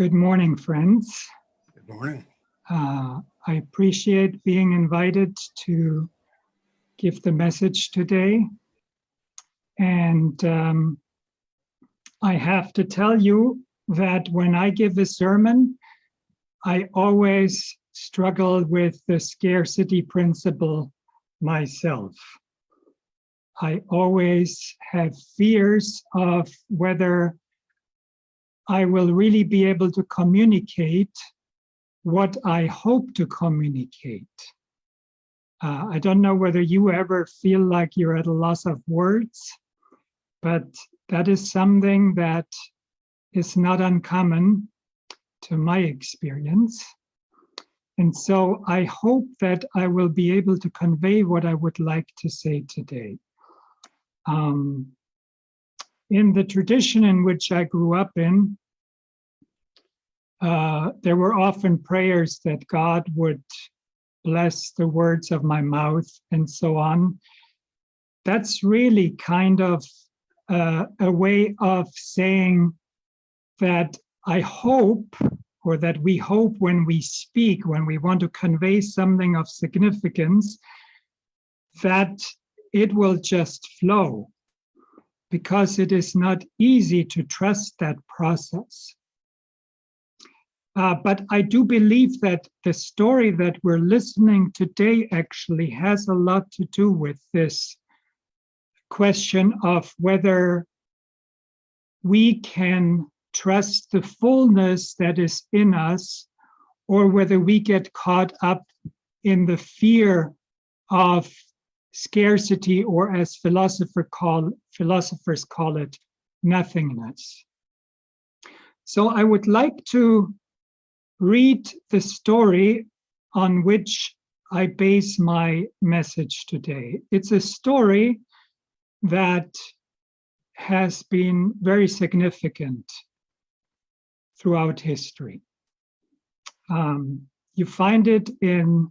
Good morning, friends. Good morning. I appreciate being invited to give the message today. And I have to tell you that when I give a sermon, I always struggle with the scarcity principle myself. I always have fears of whether I will really be able to communicate what I hope to communicate. I don't know whether you ever feel like you're at a loss of words, but that is something that is not uncommon to my experience. And so I hope that I will be able to convey what I would like to say today. In the tradition in which I grew up in, there were often prayers that God would bless the words of my mouth and so on. That's really kind of a way of saying that I hope, or that we hope when we speak, when we want to convey something of significance, that it will just flow, because it is not easy to trust that process. But I do believe that the story that we're listening today actually has a lot to do with this question of whether we can trust the fullness that is in us, or whether we get caught up in the fear of scarcity, or as philosophers call it, nothingness. So I would like to read the story on which I base my message today. It's a story that has been very significant throughout history. You find it in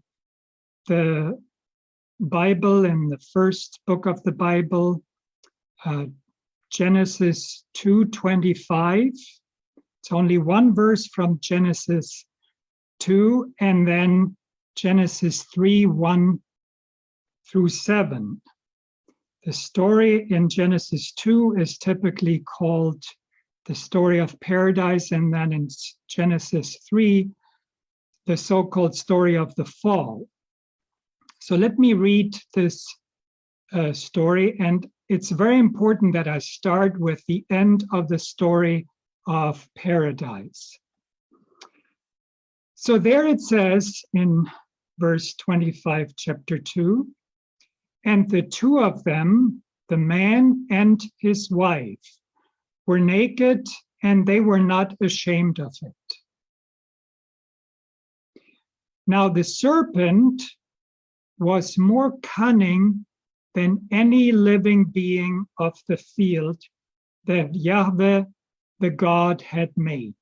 the Bible, in the first book of the Bible, Genesis 2:25. It's only one verse from Genesis 2, and then Genesis 3:1-7. The story in Genesis 2 is typically called the story of paradise, and then in Genesis 3, the so-called story of the fall. So let me read this story, and it's very important that I start with the end of the story of paradise. So there it says in verse 25, chapter 2, and the two of them, the man and his wife, were naked, and they were not ashamed of it. Now the serpent was more cunning than any living being of the field that Yahweh, the God, had made.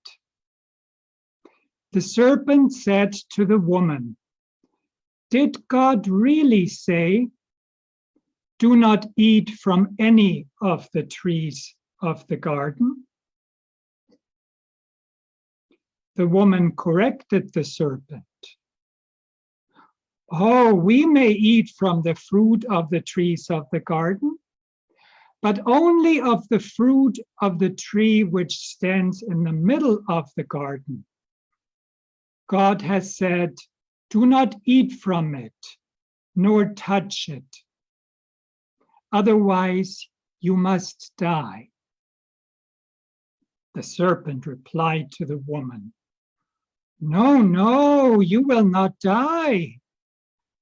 The serpent said to the woman, "Did God really say, 'Do not eat from any of the trees of the garden'?" The woman corrected the serpent, "Oh, we may eat from the fruit of the trees of the garden, but only of the fruit of the tree which stands in the middle of the garden. God has said, 'Do not eat from it, nor touch it. Otherwise, you must die.' The serpent replied to the woman, 'No, no, you will not die.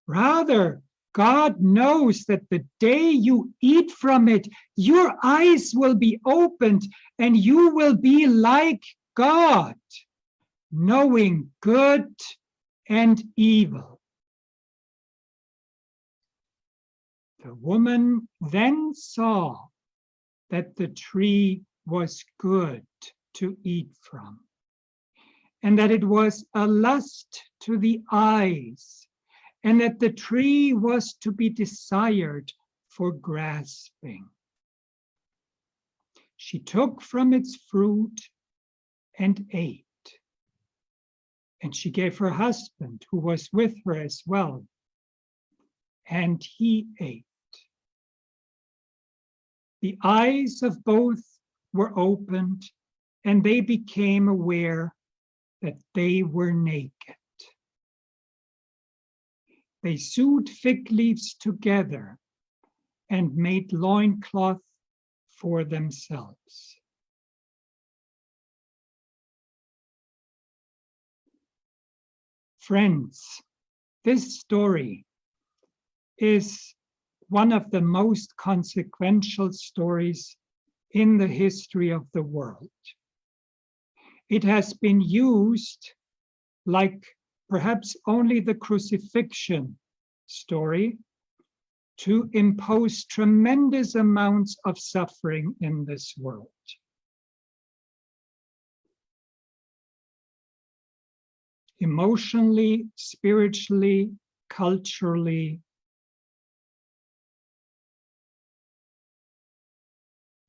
Rather, God knows that the day you eat from it, your eyes will be opened, and you will be like God, knowing good and evil.' The woman then saw that the tree was good to eat from, and that it was a lust to the eyes, and that the tree was to be desired for grasping. She took from its fruit and ate. And she gave her husband, who was with her as well, and he ate. The eyes of both were opened, and they became aware that they were naked. They sewed fig leaves together and made loincloth for themselves. Friends, this story is one of the most consequential stories in the history of the world. It has been used, like perhaps only the crucifixion story, to impose tremendous amounts of suffering in this world. Emotionally, spiritually, culturally.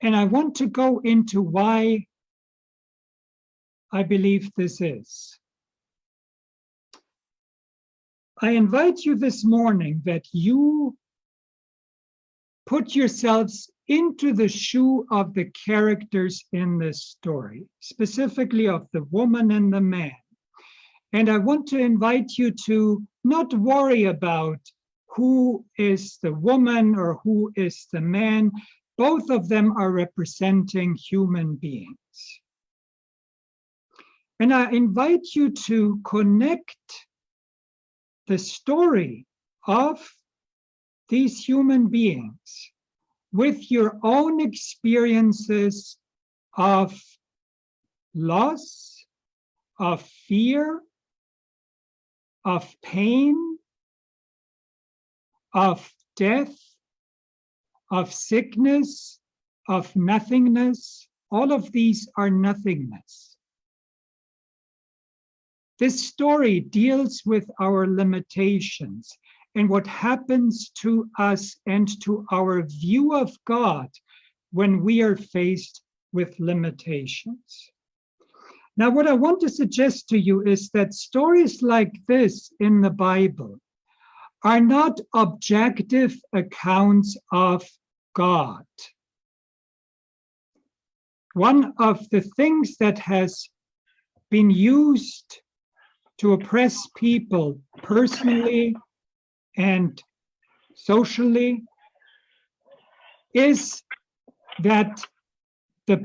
And I want to go into why I believe this is. I invite you this morning that you put yourselves into the shoe of the characters in this story, specifically of the woman and the man. And I want to invite you to not worry about who is the woman or who is the man. Both of them are representing human beings. And I invite you to connect the story of these human beings with your own experiences of loss, of fear, of pain, of death, of sickness, of nothingness. All of these are nothingness. This story deals with our limitations and what happens to us and to our view of God when we are faced with limitations. Now, what I want to suggest to you is that stories like this in the Bible are not objective accounts of God. One of the things that has been used to oppress people personally and socially is that the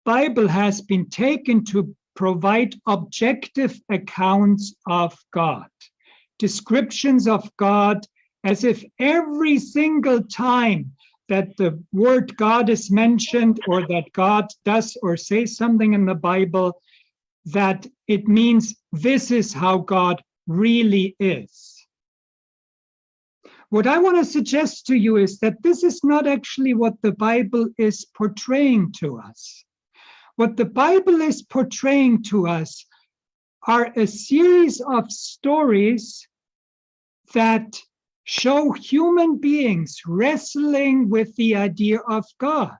Bible has been taken to provide objective accounts of God, descriptions of God, as if every single time that the word God is mentioned or that God does or says something in the Bible, that it means this is how God really is. What I want to suggest to you is that this is not actually what the Bible is portraying to us. What the Bible is portraying to us are a series of stories that show human beings wrestling with the idea of God.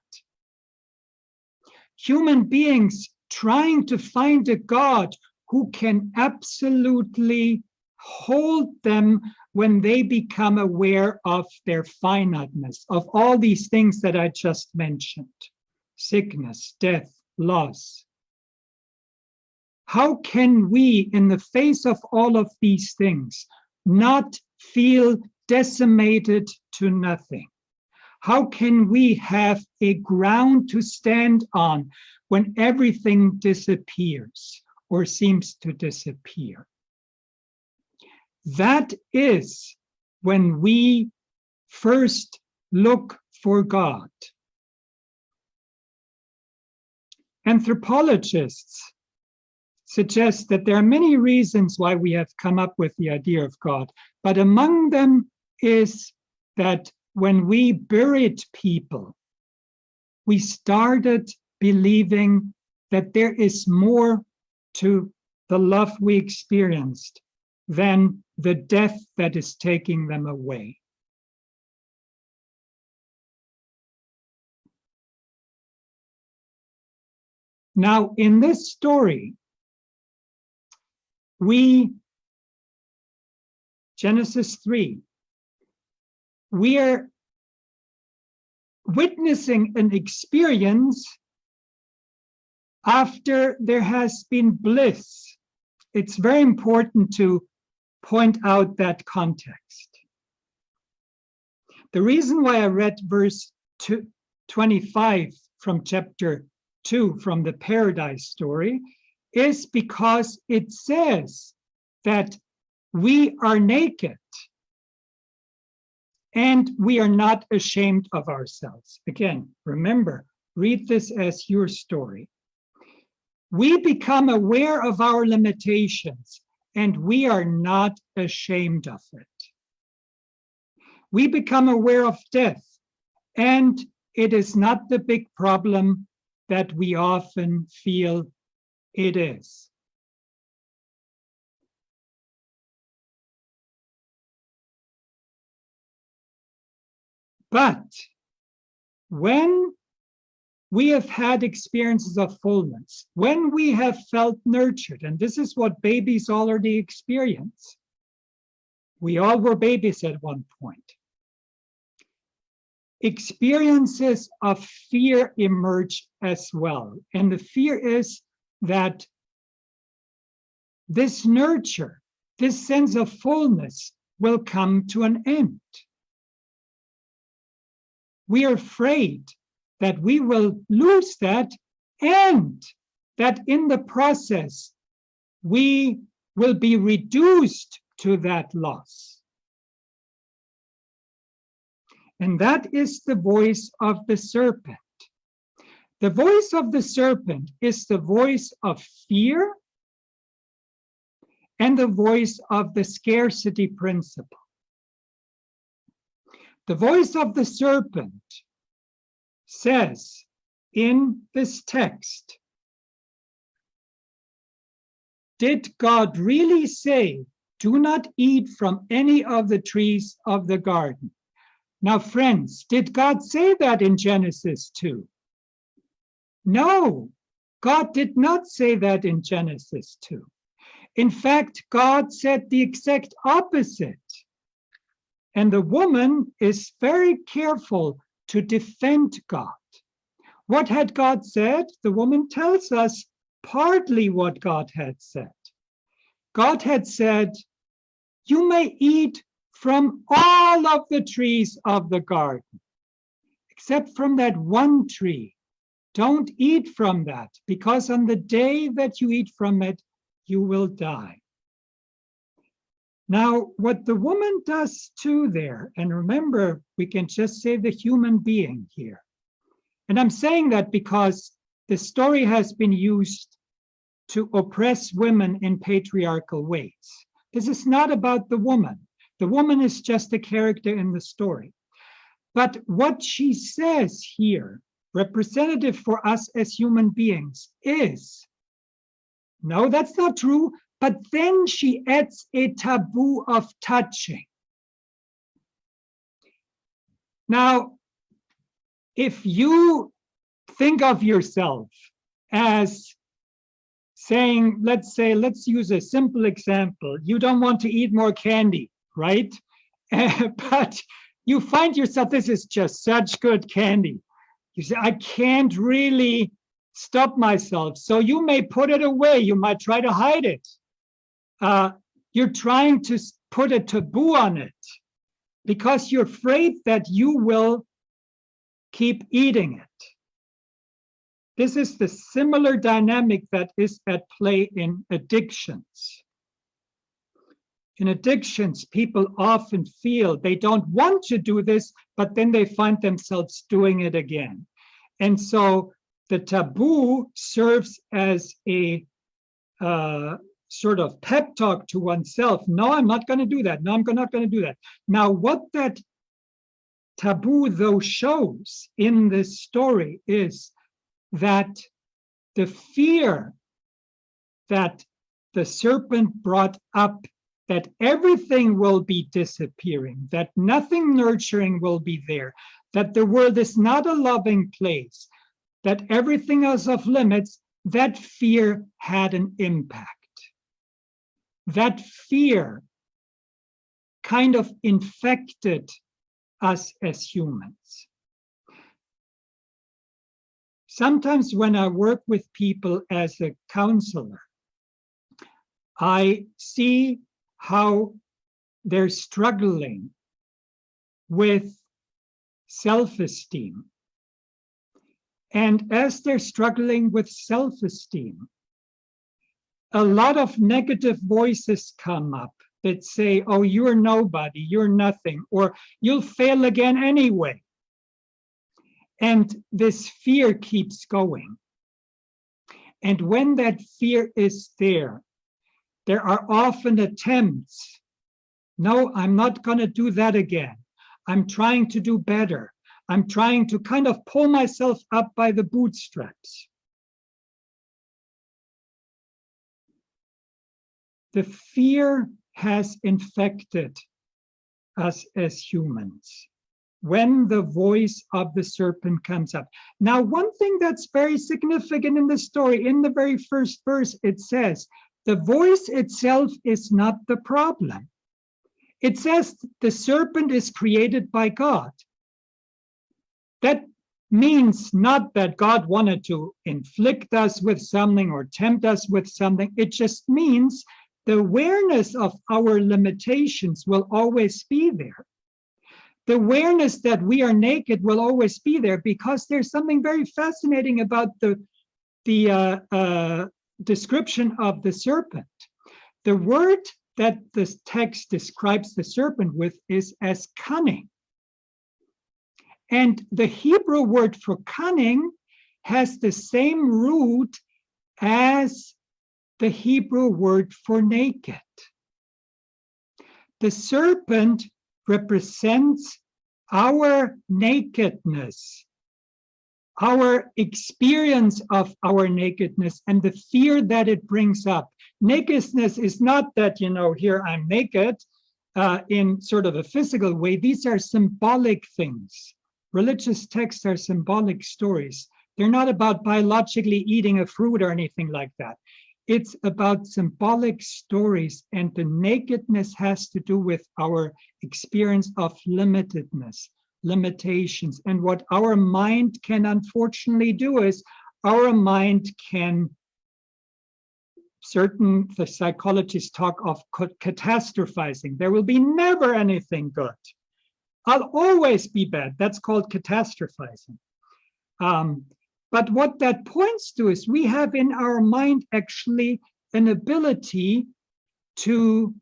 Human beings trying to find a God who can absolutely hold them when they become aware of their finiteness, of all these things that I just mentioned: sickness, death, loss. How can we, in the face of all of these things, not feel decimated to nothing? How can we have a ground to stand on when everything disappears or seems to disappear? That is when we first look for God. Anthropologists suggest that there are many reasons why we have come up with the idea of God, but among them is that when we buried people, we started believing that there is more to the love we experienced than the death that is taking them away. Now, in this story, Genesis 3, we are witnessing an experience after there has been bliss. It's very important to point out that context. The reason why I read verse 25 from chapter 2 from the paradise story is because it says that we are naked and we are not ashamed of ourselves. Again, remember, read this as your story. We become aware of our limitations and we are not ashamed of it. We become aware of death, and it is not the big problem that we often feel it is. But when we have had experiences of fullness, when we have felt nurtured, and this is what babies already experience. We all were babies at one point. Experiences of fear emerge as well. And the fear is that this nurture, this sense of fullness will come to an end. We are afraid that we will lose that and that in the process, we will be reduced to that loss. And that is the voice of the serpent. The voice of the serpent is the voice of fear and the voice of the scarcity principle. The voice of the serpent says in this text, did God really say, do not eat from any of the trees of the garden? Now, friends, did God say that in Genesis 2? No, God did not say that in Genesis 2. In fact, God said the exact opposite. And the woman is very careful to defend God. What had God said? The woman tells us partly what God had said. God had said, you may eat from all of the trees of the garden, except from that one tree. Don't eat from that, because on the day that you eat from it, you will die. Now, what the woman does too there, and remember, we can just say the human being here. And I'm saying that because the story has been used to oppress women in patriarchal ways. This is not about the woman. The woman is just a character in the story. But what she says here, representative for us as human beings, is, no, that's not true, but then she adds a taboo of touching. Now, if you think of yourself as saying, let's use a simple example. You don't want to eat more candy, right? But you find yourself, this is just such good candy. You say, I can't really stop myself. So you may put it away. You might try to hide it. You're trying to put a taboo on it because you're afraid that you will keep eating it. This is the similar dynamic that is at play in addictions. In addictions, people often feel they don't want to do this, but then they find themselves doing it again. And so the taboo serves as a sort of pep talk to oneself. No, I'm not going to do that. No, I'm not going to do that. Now, what that taboo, though, shows in this story is that the fear that the serpent brought up, that everything will be disappearing, that nothing nurturing will be there, that the world is not a loving place, that everything is off limits, that fear had an impact. that fear kind of infected us as humans. Sometimes when I work with people as a counselor, I see how they're struggling with self-esteem. And as they're struggling with self-esteem, a lot of negative voices come up that say, oh, you're nobody, you're nothing, or you'll fail again anyway. And this fear keeps going. And when that fear is there are often attempts. No, I'm not going to do that again. I'm trying to do better. I'm trying to kind of pull myself up by the bootstraps. The fear has infected us as humans when the voice of the serpent comes up. Now, one thing that's very significant in the story, in the very first verse, it says, the voice itself is not the problem. It says the serpent is created by God. That means not that God wanted to inflict us with something or tempt us with something. It just means the awareness of our limitations will always be there. The awareness that we are naked will always be there, because there's something very fascinating about the description of the serpent. The word that this text describes the serpent with is as cunning. And the Hebrew word for cunning has the same root as the Hebrew word for naked. The serpent represents our nakedness, our experience of our nakedness, and the fear that it brings up. Nakedness is not that, here I'm naked in sort of a physical way. These are symbolic things. Religious texts are symbolic stories. They're not about biologically eating a fruit or anything like that. It's about symbolic stories, and the nakedness has to do with our experience of limitedness, limitations. And what our mind can unfortunately do is our mind can, the psychologists talk of catastrophizing. There will be never anything good. I'll always be bad. That's called catastrophizing. But what that points to is we have in our mind actually an ability to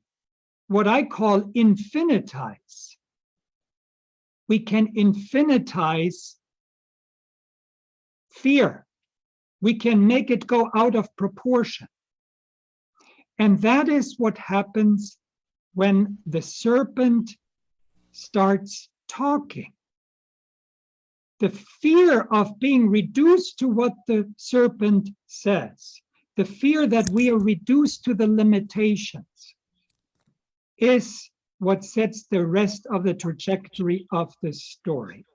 what I call infinitize. We can infinitize fear. We can make it go out of proportion. And that is what happens when the serpent starts talking. The fear of being reduced to what the serpent says, the fear that we are reduced to the limitations, is what sets the rest of the trajectory of the story.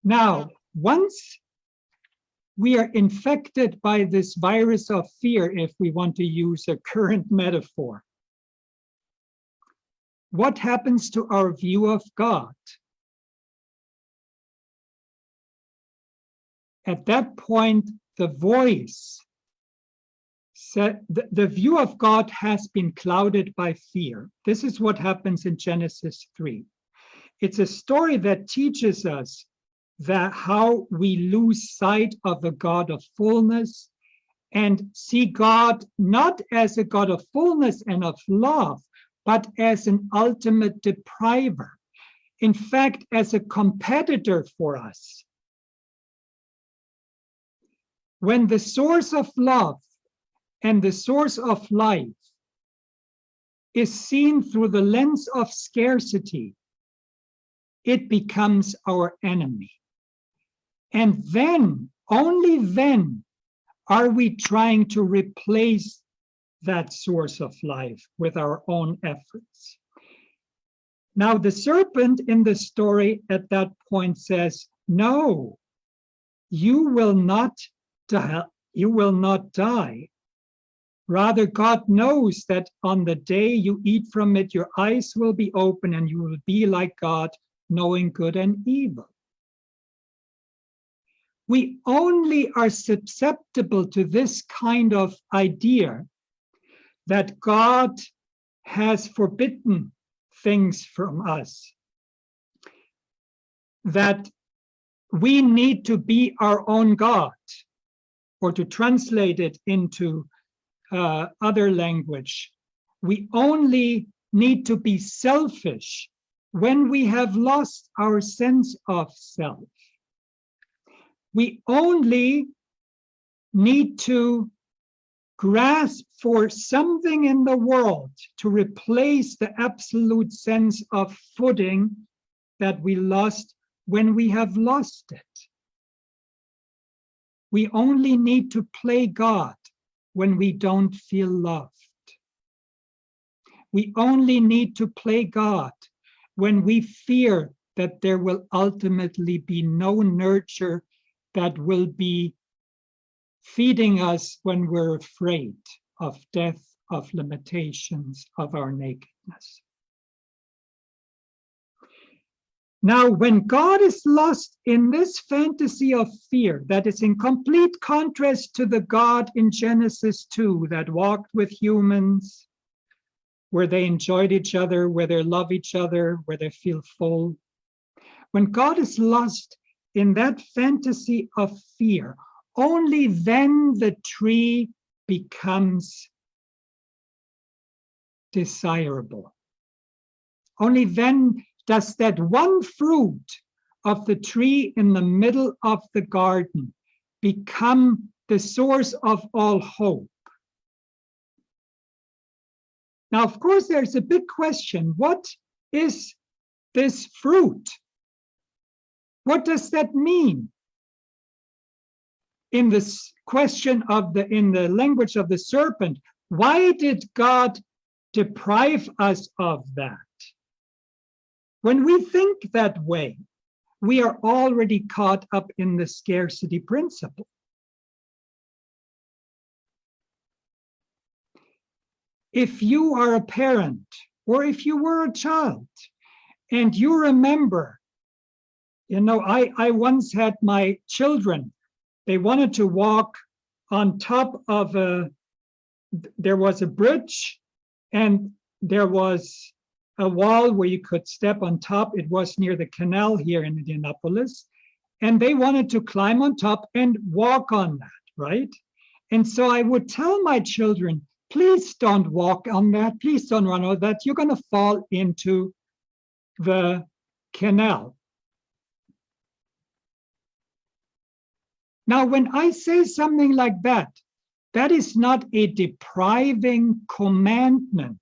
Now, once we are infected by this virus of fear, if we want to use a current metaphor, what happens to our view of God? At that point, the voice said, the view of God has been clouded by fear. This is what happens in Genesis 3. It's a story that teaches us that how we lose sight of the God of fullness and see God not as a God of fullness and of love, but as an ultimate depriver. In fact, as a competitor for us. When the source of love and the source of life is seen through the lens of scarcity, it becomes our enemy. And then, only then, are we trying to replace that source of life with our own efforts. Now, the serpent in the story at that point says, no, you will not die. You will not die. Rather, God knows that on the day you eat from it, your eyes will be open and you will be like God, knowing good and evil. We only are susceptible to this kind of idea that God has forbidden things from us, that we need to be our own God, or to translate it into other language, we only need to be selfish when we have lost our sense of self. We only need to grasp for something in the world to replace the absolute sense of footing that we lost when we have lost it. We only need to play God when we don't feel loved. We only need to play God when we fear that there will ultimately be no nurture that will be feeding us when we're afraid of death, of limitations, of our nakedness. Now, when God is lost in this fantasy of fear that is in complete contrast to the God in Genesis 2 that walked with humans, where they enjoyed each other, where they love each other, where they feel full. When God is lost in that fantasy of fear, only then the tree becomes desirable. Only then does that one fruit of the tree in the middle of the garden become the source of all hope. Now, of course, there's a big question. What is this fruit? What does that mean? In this question of in the language of the serpent, why did God deprive us of that? When we think that way, we are already caught up in the scarcity principle. If you are a parent, or if you were a child, and you remember, I once had my children, they wanted to walk on top of there was a bridge, and there was a wall where you could step on top. It was near the canal here in Indianapolis. And they wanted to climb on top and walk on that, right? And so I would tell my children, please don't walk on that. Please don't run on that. You're going to fall into the canal. Now, when I say something like that, that is not a depriving commandment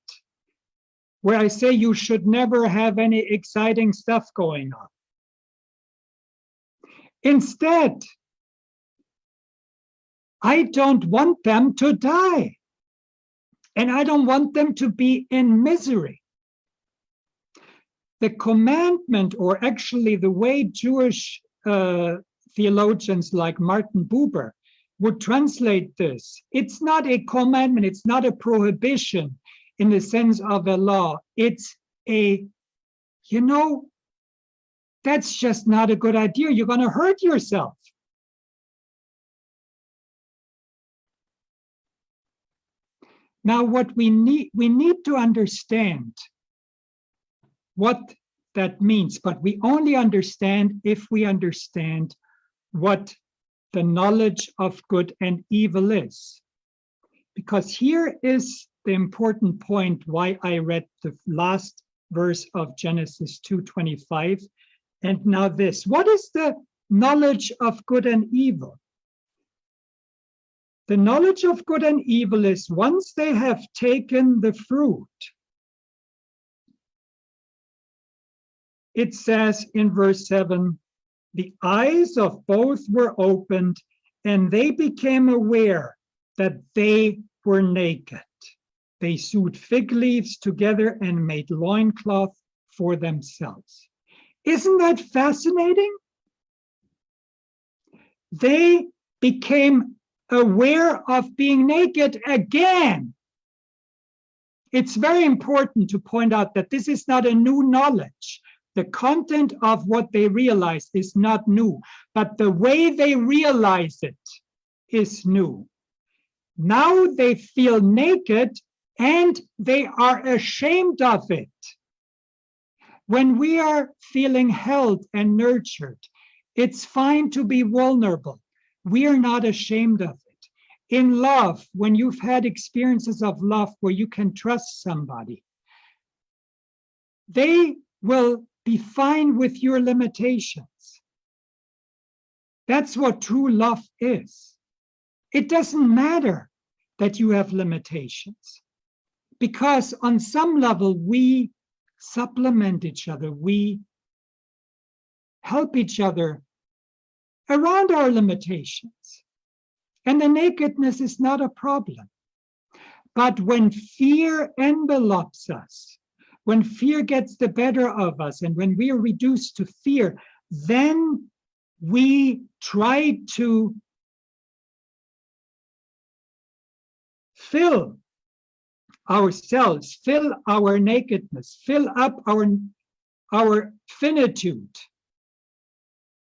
where I say you should never have any exciting stuff going on. Instead, I don't want them to die. And I don't want them to be in misery. The commandment, or actually the way Jewish theologians like Martin Buber would translate this, it's not a commandment, it's not a prohibition in the sense of a law. It's that's just not a good idea. You're going to hurt yourself. Now, what we need to understand what that means, but we only understand if we understand what the knowledge of good and evil is. Because here is the important point why I read the last verse of Genesis 2:25. And now this, what is the knowledge of good and evil? The knowledge of good and evil is once they have taken the fruit, it says in verse 7, the eyes of both were opened and they became aware that they were naked. They sewed fig leaves together and made loincloth for themselves. Isn't that fascinating? they became aware of being naked again. It's very important to point out that this is not a new knowledge. The content of what they realize is not new, but the way they realize it is new. Now they feel naked and they are ashamed of it. When we are feeling held and nurtured, it's fine to be vulnerable. We are not ashamed of it. In love, when you've had experiences of love where you can trust somebody, they will be fine with your limitations. That's what true love is. It doesn't matter that you have limitations, because on some level we supplement each other, we help each other around our limitations. And the nakedness is not a problem. But when fear envelops us, when fear gets the better of us, and when we are reduced to fear, then we try to fill ourselves, fill our nakedness, fill up our finitude,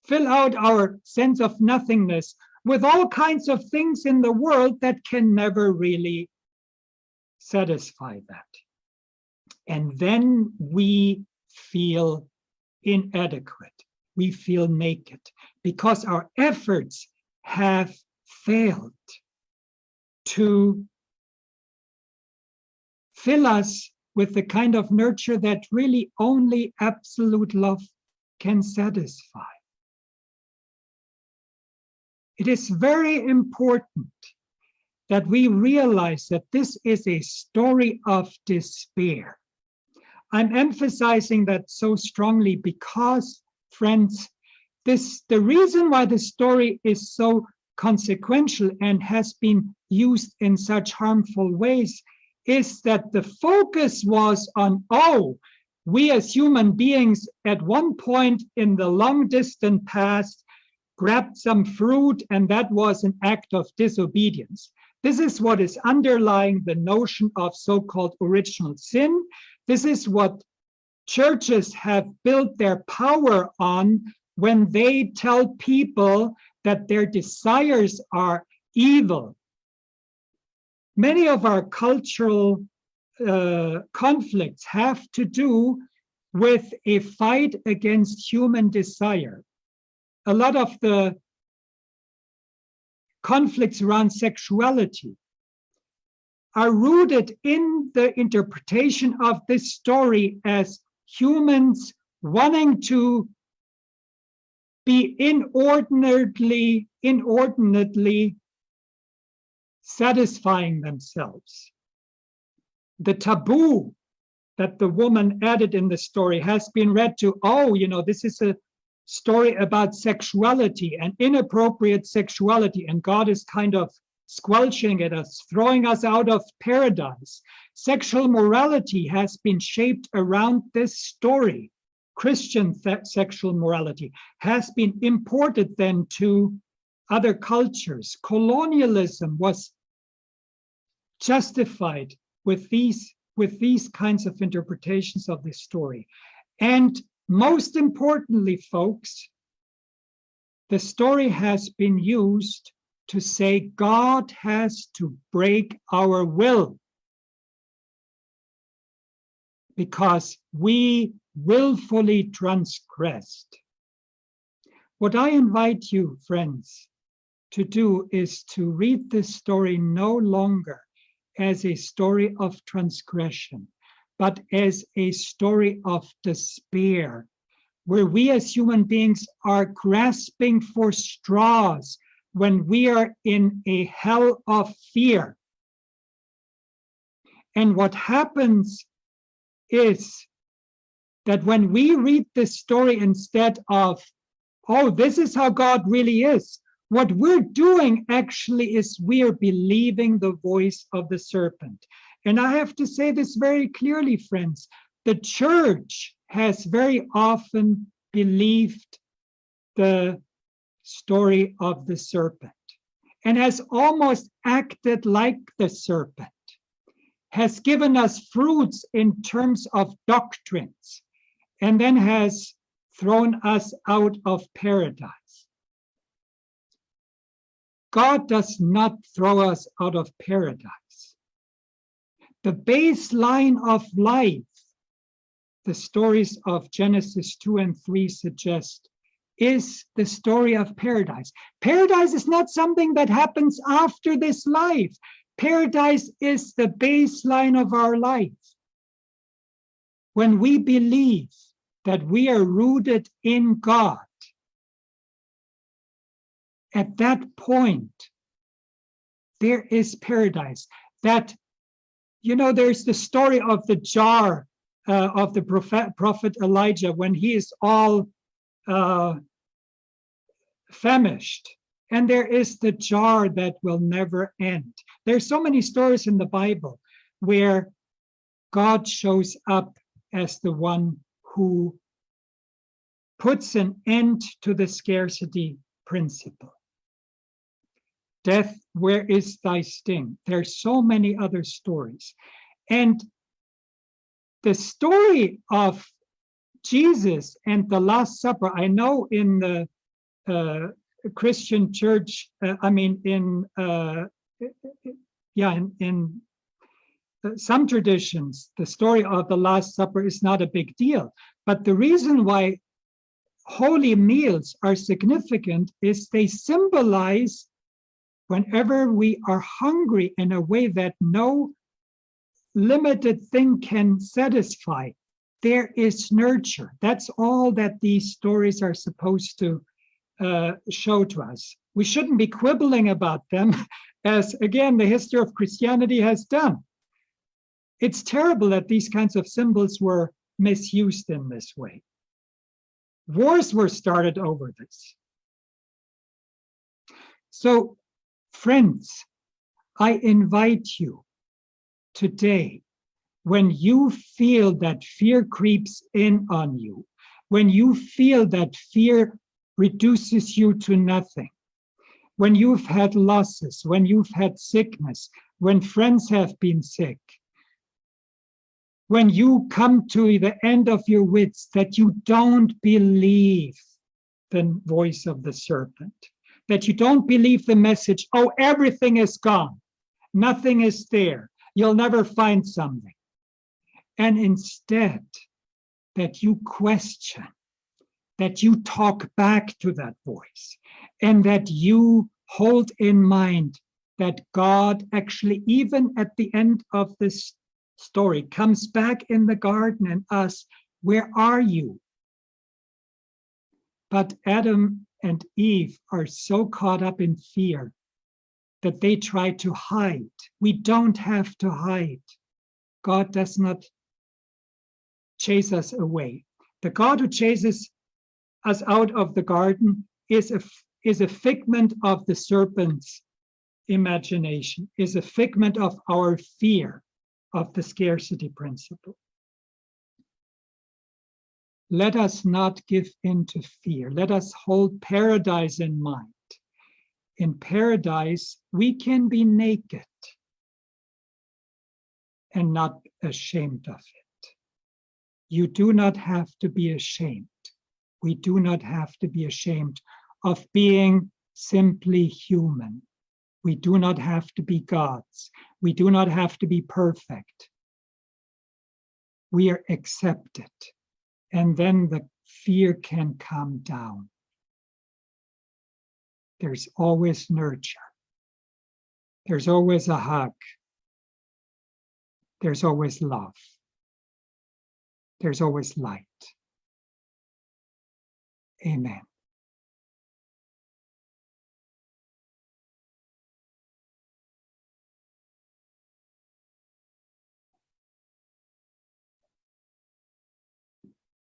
fill out our sense of nothingness with all kinds of things in the world that can never really satisfy that. And then we feel inadequate. We feel naked because our efforts have failed to fill us with the kind of nurture that really only absolute love can satisfy. It is very important that we realize that this is a story of despair. I'm emphasizing that so strongly because, friends, the reason why the story is so consequential and has been used in such harmful ways is that the focus was on, oh, we as human beings at one point in the long distant past grabbed some fruit, and that was an act of disobedience. This is what is underlying the notion of so-called original sin. This is what churches have built their power on when they tell people that their desires are evil. Many of our cultural conflicts have to do with a fight against human desire. A lot of the conflicts around sexuality are rooted in the interpretation of this story as humans wanting to be inordinately satisfying themselves. The taboo that the woman added in the story has been read to, oh, this is a story about sexuality and inappropriate sexuality, and God is kind of squelching at us, throwing us out of paradise. Sexual morality has been shaped around this story. Christian sexual morality has been imported then to other cultures. Colonialism was justified with these kinds of interpretations of this story. And most importantly, folks, the story has been used to say God has to break our will because we willfully transgressed. What I invite you, friends, to do is to read this story no longer as a story of transgression, but as a story of despair, where we as human beings are grasping for straws when we are in a hell of fear. And what happens is that when we read this story instead of, oh, this is how God really is, what we're doing actually is we're believing the voice of the serpent. And I have to say this very clearly, friends. The church has very often believed the story of the serpent and has almost acted like the serpent, has given us fruits in terms of doctrines, and then has thrown us out of paradise. God does not throw us out of paradise. The baseline of life, the stories of Genesis 2 and 3 suggest, is the story of paradise. Paradise is not something that happens after this life. Paradise is the baseline of our life. When we believe that we are rooted in God, at that point, there is paradise. That, there's the story of the jar of the prophet Elijah when he is all famished. And there is the jar that will never end. There's so many stories in the Bible where God shows up as the one who puts an end to the scarcity principle. Death, where is thy sting? There's so many other stories. And the story of Jesus and the Last Supper, I know in the Christian church, in some traditions, the story of the Last Supper is not a big deal. But the reason why holy meals are significant is they symbolize whenever we are hungry in a way that no limited thing can satisfy, there is nurture. That's all that these stories are supposed to show to us. We shouldn't be quibbling about them, as again, the history of Christianity has done. It's terrible that these kinds of symbols were misused in this way. Wars were started over this. So, friends, I invite you today, when you feel that fear creeps in on you, when you feel that fear reduces you to nothing, when you've had losses, when you've had sickness, when friends have been sick, when you come to the end of your wits, that you don't believe the voice of the serpent, that you don't believe the message, oh, everything is gone, nothing is there, you'll never find something. And instead, that you question, that you talk back to that voice, and that you hold in mind that God actually, even at the end of this story, comes back in the garden and asks, where are you? But Adam and Eve are so caught up in fear that they try to hide. We don't have to hide. God does not chase us away. The God who chases us out of the garden is a figment of the serpent's imagination, is a figment of our fear of the scarcity principle. Let us not give in to fear. Let us hold paradise in mind. In paradise, we can be naked and not ashamed of it. You do not have to be ashamed. We do not have to be ashamed of being simply human. We do not have to be gods. We do not have to be perfect. We are accepted. And then the fear can calm down. There's always nurture. There's always a hug. There's always love. There's always light. Amen.